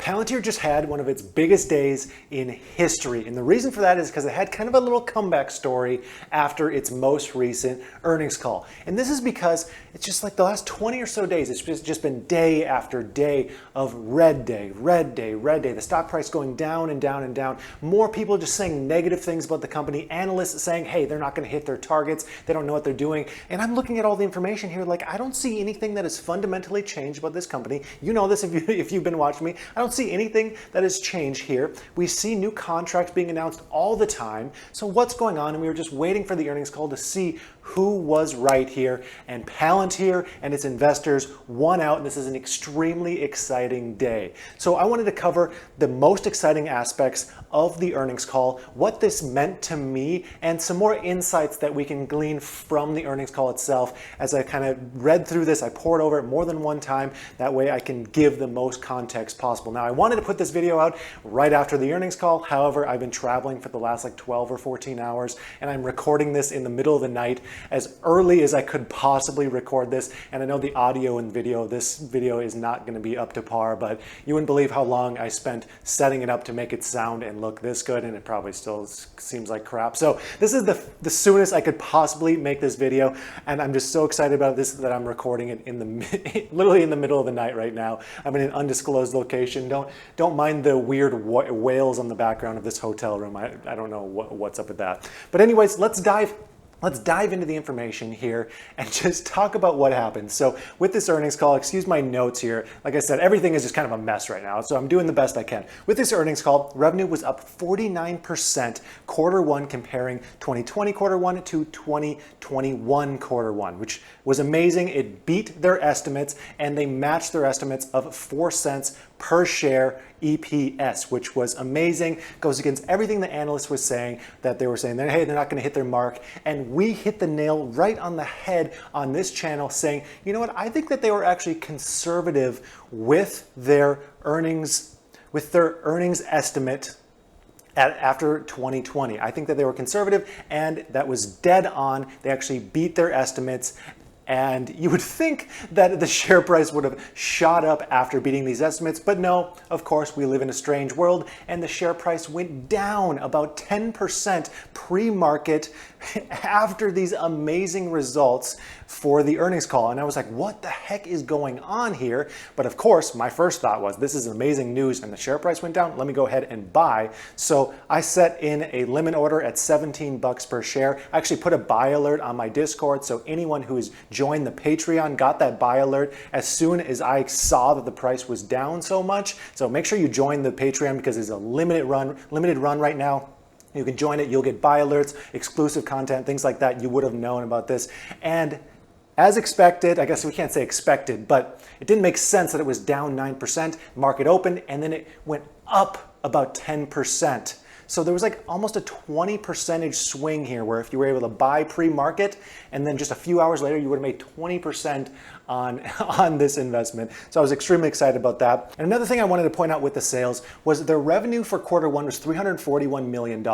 Palantir just had one of its biggest days in history. And the reason for that is because it had kind of a little comeback story after its most recent earnings call. And this is because it's just like the last 20 or so days, it's just been day after day of red day, red day, red day. The stock price going down and down and down. More people just saying negative things about the company. Analysts saying, hey, they're not going to hit their targets. They don't know what they're doing. And I'm looking at all the information here like, I don't see anything that has fundamentally changed about this company. You know this if you've been watching me. I don't see anything that has changed here. We see new contracts being announced all the time. So what's going on? And we were just waiting for the earnings call to see who was right here. And Palantir and its investors won out, and this is an extremely exciting day. So I wanted to cover the most exciting aspects of the earnings call, what this meant to me, and some more insights that we can glean from the earnings call itself. As I kind of read through this, I poured over it more than one time. That way I can give the most context possible. Now, I wanted to put this video out right after the earnings call. However, I've been traveling for the last like 12 or 14 hours, and I'm recording this in the middle of the night as early as I could possibly record this. And I know the audio and video, this video is not going to be up to par, but you wouldn't believe how long I spent setting it up to make it sound and look this good, and it probably still seems like crap. So this is the soonest I could possibly make this video, and I'm just so excited about this that I'm recording it in the literally in the middle of the night right now. I'm in an undisclosed location. Don't mind the weird whales on the background of this hotel room. I don't know what's up with that. But anyways, let's dive into the information here and just talk about what happened. So with this earnings call, excuse my notes here. Like I said, everything is just kind of a mess right now, so I'm doing the best I can. With this earnings call, revenue was up 49% quarter one, comparing 2020 quarter one to 2021 quarter one, which was amazing. It beat their estimates, and they matched their estimates of 4 cents per share EPS, which was amazing. Goes against everything the analysts were saying, that they were saying that, hey, they're not going to hit their mark. And we hit the nail right on the head on this channel, saying, you know what, I think that they were actually conservative with their earnings estimate after 2020. I think that they were conservative, and that was dead on. They actually beat their estimates. And you would think that the share price would have shot up after beating these estimates, but no, of course, we live in a strange world, and the share price went down about 10% pre-market after these amazing results for the earnings call. And I was like, what the heck is going on here? But of course, my first thought was, this is amazing news, and the share price went down. Let me go ahead and buy. So I set in a limit order at 17 bucks per share. I actually put a buy alert on my Discord, so anyone who has joined the Patreon got that buy alert as soon as I saw that the price was down so much. So make sure you join the Patreon, because it's a limited run right now. You can join it, you'll get buy alerts, exclusive content, things like that. You would have known about this. And as expected, I guess we can't say expected, but it didn't make sense that it was down 9%. Market opened, and then it went up about 10%. So there was like almost a 20% swing here, where if you were able to buy pre-market and then just a few hours later, you would have made 20% on this investment. So I was extremely excited about that. And another thing I wanted to point out with the sales was their revenue for quarter one was $341 million.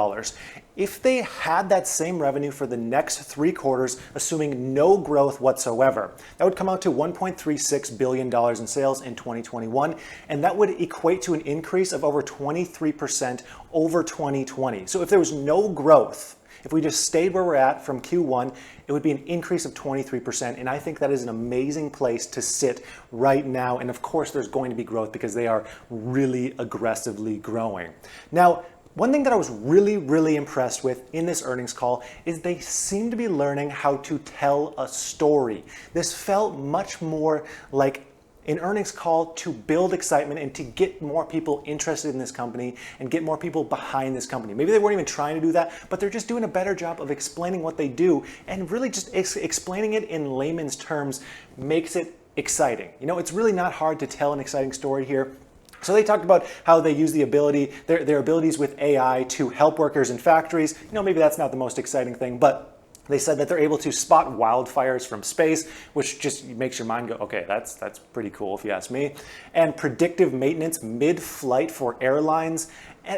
If they had that same revenue for the next 3 quarters, assuming no growth whatsoever, that would come out to $1.36 billion in sales in 2021, and that would equate to an increase of over 23% over 2020. So if there was no growth, if we just stayed where we're at from Q1, it would be an increase of 23%. And I think that is an amazing place to sit right now. And of course, there's going to be growth because they are really aggressively growing. Now, one thing that I was really impressed with in this earnings call is they seem to be learning how to tell a story. This felt much more like an earnings call to build excitement and to get more people interested in this company and get more people behind this company. Maybe they weren't even trying to do that, but they're just doing a better job of explaining what they do, and really just explaining it in layman's terms makes it exciting. You know, it's really not hard to tell an exciting story here. So they talked about how they use their abilities with AI to help workers in factories. You know, maybe that's not the most exciting thing, but They said that they're able to spot wildfires from space, which just makes your mind go, okay, that's pretty cool if you ask me. And predictive maintenance mid-flight for airlines,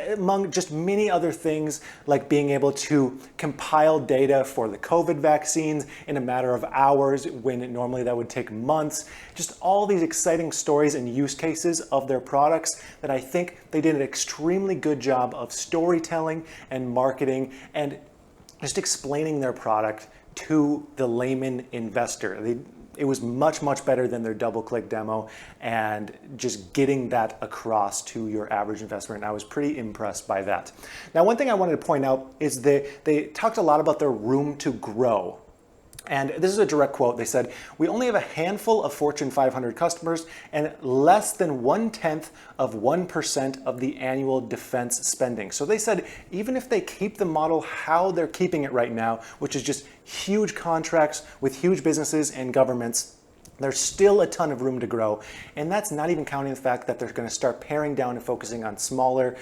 among just many other things, like being able to compile data for the COVID vaccines in a matter of hours when normally that would take months. Just all these exciting stories and use cases of their products that I think they did an extremely good job of storytelling and marketing and just explaining their product to the layman investor. It was much, much better than their double-click demo, and just getting that across to your average investor, and I was pretty impressed by that. Now, one thing I wanted to point out is they talked a lot about their room to grow. And this is a direct quote. They said, "We only have a handful of Fortune 500 customers and less than 0.1% of the annual defense spending." So they said, even if they keep the model how they're keeping it right now, which is just huge contracts with huge businesses and governments, there's still a ton of room to grow. And that's not even counting the fact that they're going to start paring down and focusing on smaller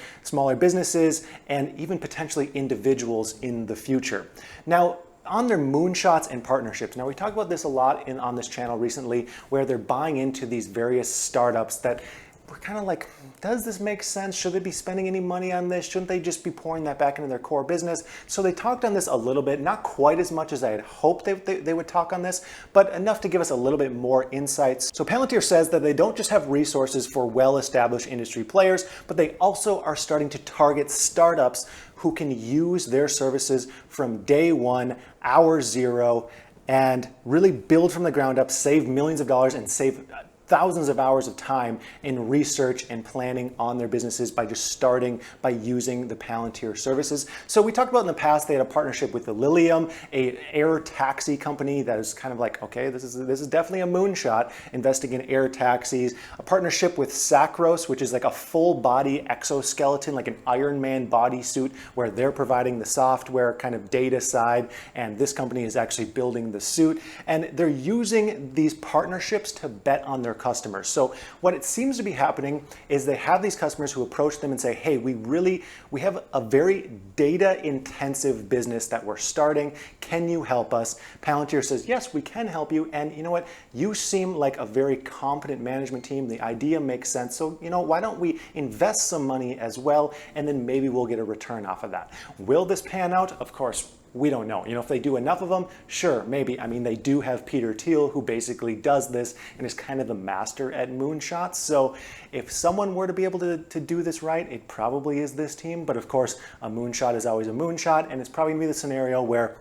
businesses and even potentially individuals in the future. Now, on their moonshots and partnerships. Now, we talked about this a lot on this channel recently, where they're buying into these various startups that we're kind of like, does this make sense? Should they be spending any money on this? Shouldn't they just be pouring that back into their core business? So they talked on this a little bit, not quite as much as I had hoped they would talk on this, but enough to give us a little bit more insights. So Palantir says that they don't just have resources for well-established industry players, but they also are starting to target startups who can use their services from day one, hour zero, and really build from the ground up, save millions of dollars, and save thousands of hours of time in research and planning on their businesses by just starting by using the Palantir services. So we talked about in the past, they had a partnership with the Lilium, a air taxi company that is kind of like, okay, this is definitely a moonshot, investing in air taxis. A partnership with Sacros, which is like a full body exoskeleton, like an Iron Man bodysuit, where they're providing the software kind of data side, and this company is actually building the suit. And they're using these partnerships to bet on their customers. So what it seems to be happening is they have these customers who approach them and say, hey, we have a very data intensive business that we're starting. Can you help us? Palantir says, yes, we can help you. And you know what? You seem like a very competent management team. The idea makes sense. So, why don't we invest some money as well? And then maybe we'll get a return off of that. Will this pan out? Of course, we don't know. If they do enough of them, sure, maybe. I mean, they do have Peter Thiel, who basically does this and is kind of the master at moonshots. So if someone were to be able to do this right, it probably is this team. But of course, a moonshot is always a moonshot, and it's probably gonna be the scenario where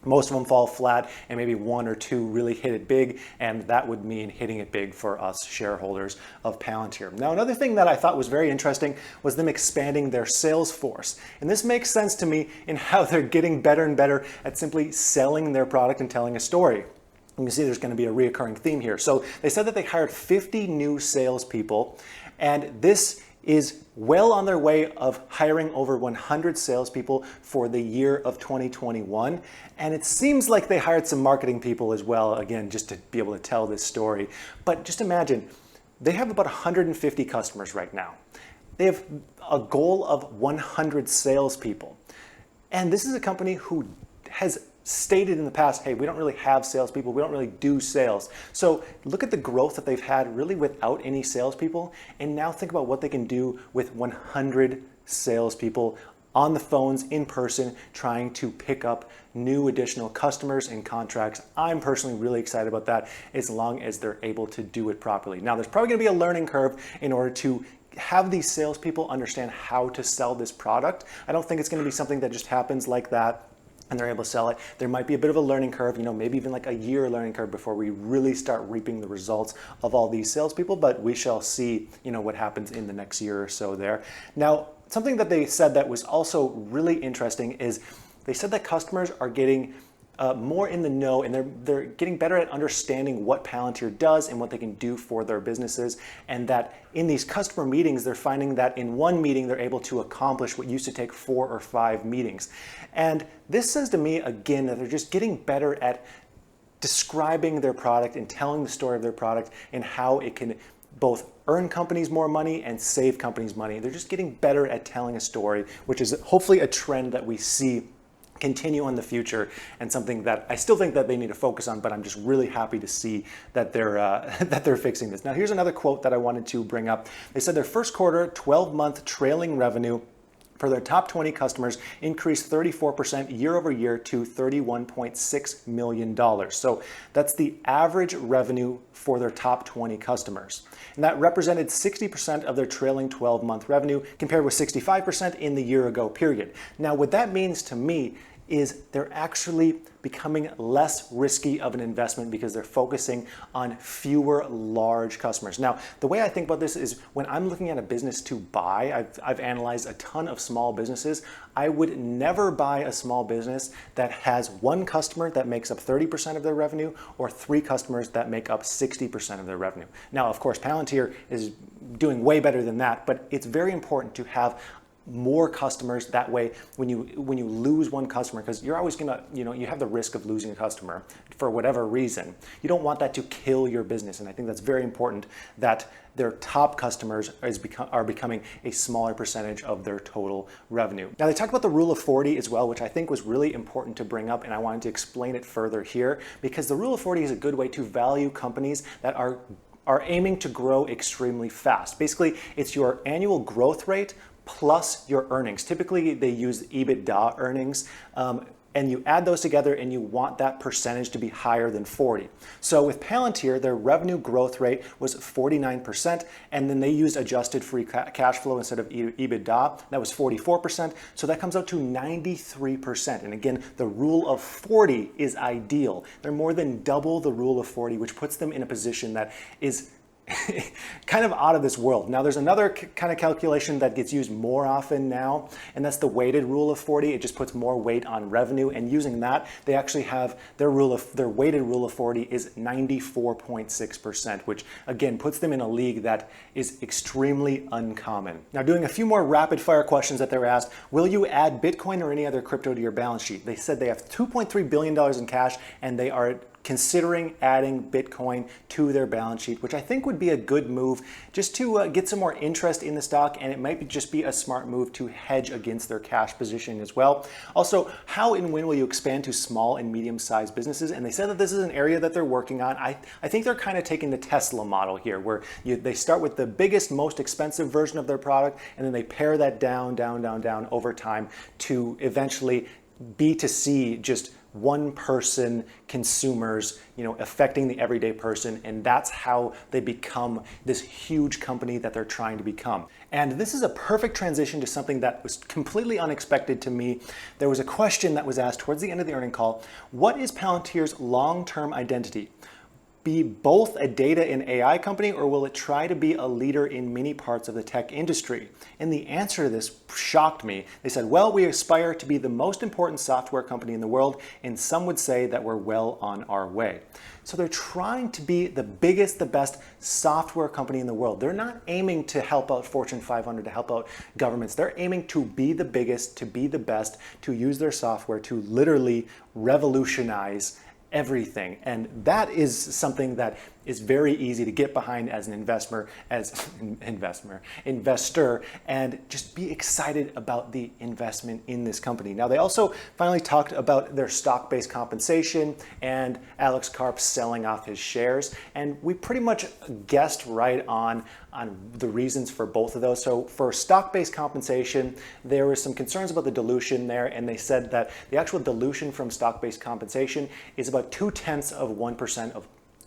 most of them fall flat and maybe one or two really hit it big, and that would mean hitting it big for us shareholders of Palantir. Now, another thing that I thought was very interesting was them expanding their sales force. And this makes sense to me in how they're getting better and better at simply selling their product and telling a story. You can see there's going to be a reoccurring theme here. So they said that they hired 50 new salespeople, and this is well on their way of hiring over 100 salespeople for the year of 2021. And it seems like they hired some marketing people as well, again, just to be able to tell this story. But just imagine, they have about 150 customers right now. They have a goal of 100 salespeople. And this is a company who has stated in the past, hey, we don't really have salespeople, we don't really do sales. So look at the growth that they've had really without any salespeople, and now think about what they can do with 100 salespeople on the phones, in person, trying to pick up new additional customers and contracts. I'm personally really excited about that, as long as they're able to do it properly. Now, there's probably gonna be a learning curve in order to have these salespeople understand how to sell this product. I don't think it's gonna be something that just happens like that and they're able to sell it. There might be a bit of a learning curve, maybe even like a year learning curve before we really start reaping the results of all these salespeople, but we shall see, what happens in the next year or so there. Now, something that they said that was also really interesting is they said that customers are getting more in the know, and they're getting better at understanding what Palantir does and what they can do for their businesses, and that in these customer meetings, they're finding that in one meeting, they're able to accomplish what used to take 4 or 5 meetings. And this says to me, again, that they're just getting better at describing their product and telling the story of their product and how it can both earn companies more money and save companies money. They're just getting better at telling a story, which is hopefully a trend that we see continue in the future, and something that I still think that they need to focus on, but I'm just really happy to see that they're that they're fixing this. Now, here's another quote that I wanted to bring up. They said their first quarter 12-month trailing revenue for their top 20 customers increased 34% year over year to $31.6 million. So that's the average revenue for their top 20 customers. And that represented 60% of their trailing 12-month revenue, compared with 65% in the year ago period. Now, what that means to me is they're actually becoming less risky of an investment because they're focusing on fewer large customers. Now, the way I think about this is when I'm looking at a business to buy, I've analyzed a ton of small businesses. I would never buy a small business that has one customer that makes up 30% of their revenue or three customers that make up 60% of their revenue. Now, of course, Palantir is doing way better than that, but it's very important to have more customers. That way, when you lose one customer, because you're always gonna, you have the risk of losing a customer for whatever reason. You don't want that to kill your business, and I think that's very important that their top customers are becoming a smaller percentage of their total revenue. Now, they talked about the rule of 40 as well, which I think was really important to bring up, and I wanted to explain it further here, because the rule of 40 is a good way to value companies that are aiming to grow extremely fast. Basically, it's your annual growth rate plus your earnings. Typically, they use EBITDA earnings, and you add those together and you want that percentage to be higher than 40. So with Palantir, their revenue growth rate was 49%, and then they used adjusted free cash flow instead of EBITDA. That was 44%, so that comes out to 93%. And again, the rule of 40 is ideal. They're more than double the rule of 40, which puts them in a position that is kind of out of this world. Now, there's another kind of calculation that gets used more often now, and that's the weighted rule of 40. It just puts more weight on revenue, and using that, they actually have their weighted rule of 40 is 94.6%, which again puts them in a league that is extremely uncommon. Now, doing a few more rapid fire questions that they were asked: will you add Bitcoin or any other crypto to your balance sheet? They said they have $2.3 billion in cash, and they are considering adding Bitcoin to their balance sheet, which I think would be a good move just to get some more interest in the stock, and it might just be a smart move to hedge against their cash position as well. Also, how and when will you expand to small and medium-sized businesses? And they said that this is an area that they're working on. I think they're kind of taking the Tesla model here, where they start with the biggest, most expensive version of their product, and then they pare that down over time to eventually B2C, just one person consumers, affecting the everyday person, and that's how they become this huge company that they're trying to become. And this is a perfect transition to something that was completely unexpected to me. There was a question that was asked towards the end of the earnings call: what is Palantir's long-term identity? Be both a data and AI company, or will it try to be a leader in many parts of the tech industry? And the answer to this shocked me. They said, well, we aspire to be the most important software company in the world, and some would say that we're well on our way. So they're trying to be the biggest, the best software company in the world. They're not aiming to help out Fortune 500, to help out governments. They're aiming to be the biggest, to be the best, to use their software to literally revolutionize everything. And that is something that is very easy to get behind as an investor, and just be excited about the investment in this company. Now, they also finally talked about their stock-based compensation and Alex Karp selling off his shares. And we pretty much guessed right on the reasons for both of those. So for stock-based compensation, there was some concerns about the dilution there, and they said that the actual dilution from stock-based compensation is about 0.2%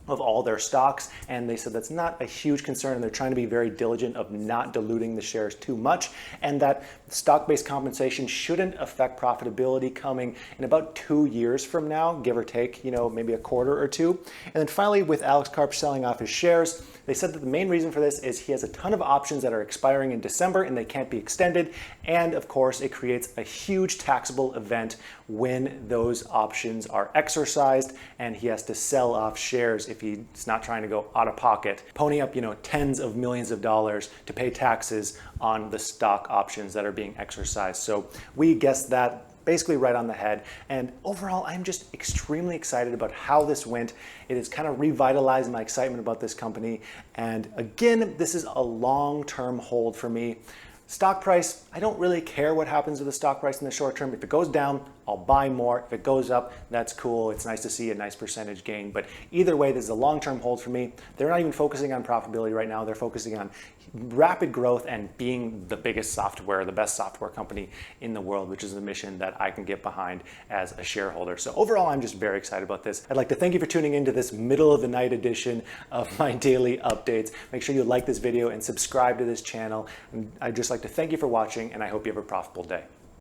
of all their stocks, and they said that's not a huge concern, and they're trying to be very diligent of not diluting the shares too much, and that stock-based compensation shouldn't affect profitability coming in about 2 years from now, give or take, maybe a quarter or two. And then finally, with Alex Karp selling off his shares, they said that the main reason for this is he has a ton of options that are expiring in December and they can't be extended. And of course, it creates a huge taxable event when those options are exercised, and he has to sell off shares if he's not trying to go out of pocket, pony up, tens of millions of dollars to pay taxes on the stock options that are being exercised. So we guessed that basically right on the head. And overall, I'm just extremely excited about how this went. It has kind of revitalized my excitement about this company. And again, this is a long-term hold for me. Stock price, I don't really care what happens with the stock price in the short term. If it goes down, I'll buy more. If it goes up, that's cool. It's nice to see a nice percentage gain. But either way, this is a long-term hold for me. They're not even focusing on profitability right now. They're focusing on rapid growth and being the biggest software, the best software company in the world, which is a mission that I can get behind as a shareholder. So overall, I'm just very excited about this. I'd like to thank you for tuning into this middle of the night edition of my daily updates. Make sure you like this video and subscribe to this channel. And I'd just like to thank you for watching, and I hope you have a profitable day.